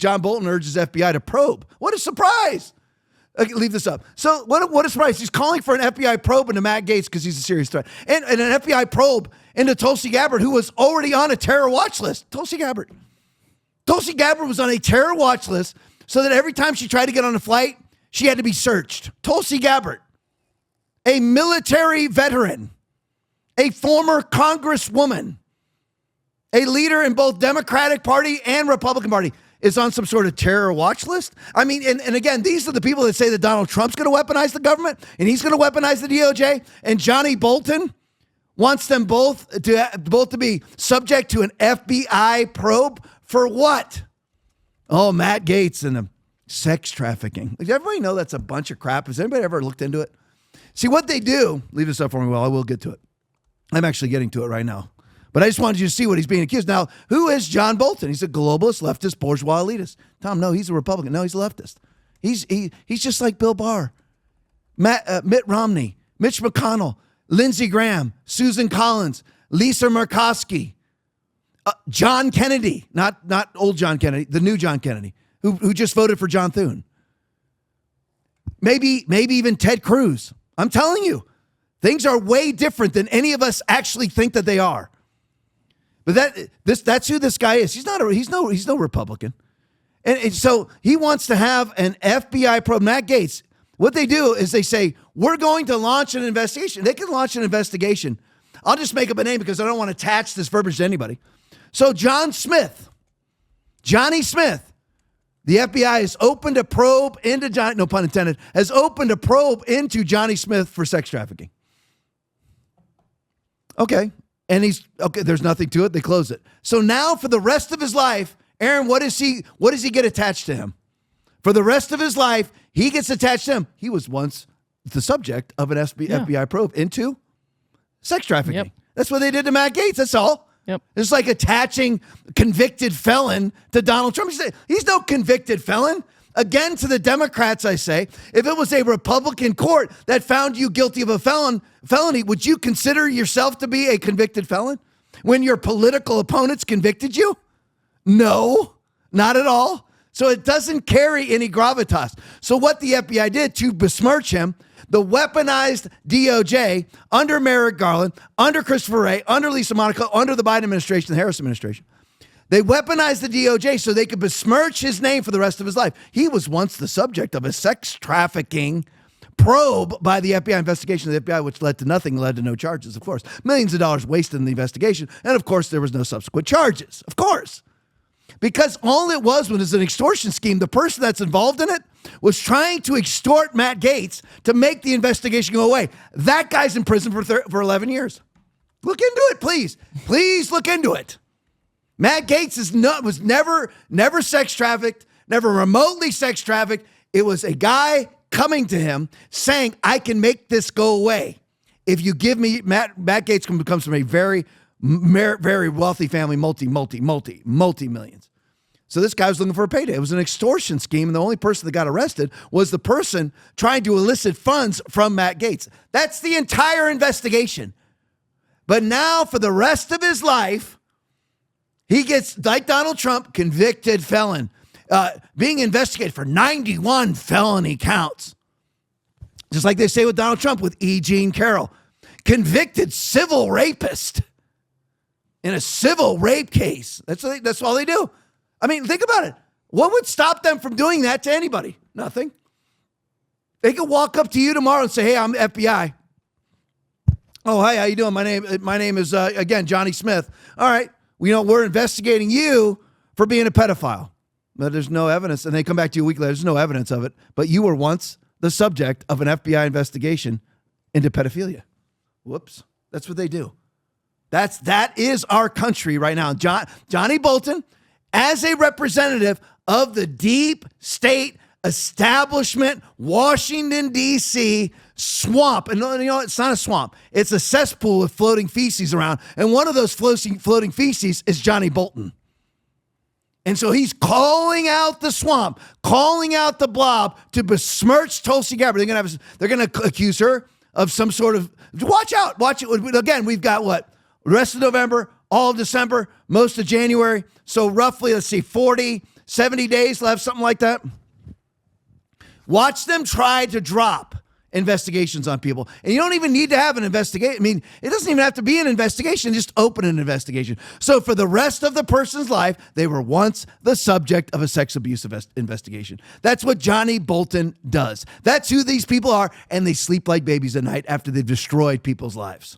John Bolton urges FBI to probe. What a surprise. Okay, leave this up. So what a surprise. He's calling for an FBI probe into Matt Gaetz because he's a serious threat. And an FBI probe into Tulsi Gabbard, who was already on a terror watch list. Tulsi Gabbard was on a terror watch list so that every time she tried to get on a flight, she had to be searched. Tulsi Gabbard, a military veteran, a former congresswoman, a leader in both Democratic Party and Republican Party, is on some sort of terror watch list. I mean, and again, these are the people that say that Donald Trump's going to weaponize the government and he's going to weaponize the DOJ. And Johny Bolton wants them both to be subject to an FBI probe for what? Oh, Matt Gaetz and the sex trafficking. Does everybody know that's a bunch of crap? Has anybody ever looked into it? See, what they do, leave this up for me, well, I will get to it. I'm actually getting to it right now. But I just wanted you to see what he's being accused. Now, who is John Bolton? He's a globalist, leftist, bourgeois elitist. Tom, no, he's a Republican. No, he's a leftist. He's just like Bill Barr, Mitt Romney, Mitch McConnell, Lindsey Graham, Susan Collins, Lisa Murkowski, John Kennedy, not old John Kennedy, the new John Kennedy, who just voted for John Thune. Maybe even Ted Cruz. I'm telling you, things are way different than any of us actually think that they are. But that's who this guy is. He's no Republican. And so he wants to have an FBI probe. Matt Gaetz, what they do is they say, we're going to launch an investigation. They can launch an investigation. I'll just make up a name because I don't want to attach this verbiage to anybody. So Johnny Smith, the FBI has opened a probe into Johnny, no pun intended, has opened a probe into Johnny Smith for sex trafficking. Okay. And there's nothing to it. They close it. So now for the rest of his life, Aaron, what does he get attached to him? For the rest of his life, he gets attached to him. He was once the subject of an FBI probe into sex trafficking. Yep. That's what they did to Matt Gaetz. That's all. Yep. It's like attaching convicted felon to Donald Trump. He's no convicted felon. Again, to the Democrats, I say, if it was a Republican court that found you guilty of a felony, would you consider yourself to be a convicted felon when your political opponents convicted you? No, not at all. So it doesn't carry any gravitas. So what the FBI did to besmirch him, the weaponized DOJ under Merrick Garland, under Christopher Wray, under Lisa Monaco, under the Biden administration, the Harris administration, they weaponized the DOJ so they could besmirch his name for the rest of his life. He was once the subject of a sex trafficking probe by the FBI investigation of the FBI, which led to nothing, led to no charges, of course. Millions of dollars wasted in the investigation. And of course, there was no subsequent charges, of course. Because all it was an extortion scheme. The person that's involved in it was trying to extort Matt Gaetz to make the investigation go away. That guy's in prison for 11 years. Look into it, please. Please look into it. Matt Gaetz was never sex trafficked, never remotely sex trafficked. It was a guy coming to him saying, I can make this go away. If you give me, Matt Gaetz comes from a very, very wealthy family, multi-millions. So this guy was looking for a payday. It was an extortion scheme, and the only person that got arrested was the person trying to elicit funds from Matt Gaetz. That's the entire investigation. But now for the rest of his life, he gets, like Donald Trump, convicted felon, being investigated for 91 felony counts. Just like they say with Donald Trump with E. Jean Carroll. Convicted civil rapist in a civil rape case. That's all they do. I mean, think about it. What would stop them from doing that to anybody? Nothing. They could walk up to you tomorrow and say, hey, I'm FBI. Oh, hi, how you doing? My name is, again, Johnny Smith. All right. We're investigating you for being a pedophile. But there's no evidence. And they come back to you a week later. There's no evidence of it. But you were once the subject of an FBI investigation into pedophilia. Whoops. That's what they do. That is our country right now. Johny Bolton, as a representative of the deep state establishment, Washington, D.C. swamp. And it's not a swamp. It's a cesspool with floating feces around. And one of those floating feces is Johny Bolton. And so he's calling out the swamp, calling out the blob to besmirch Tulsi Gabbard. They're going to accuse her of some sort of, watch out. Again, we've got what? The rest of November, all of December, most of January. So roughly, let's see, 40, 70 days left, something like that. Watch them try to drop investigations on people. And you don't even need to have an investigation. I mean, it doesn't even have to be an investigation. Just open an investigation. So for the rest of the person's life, they were once the subject of a sex abuse investigation. That's what Johny Bolton does. That's who these people are. And they sleep like babies at night after they've destroyed people's lives.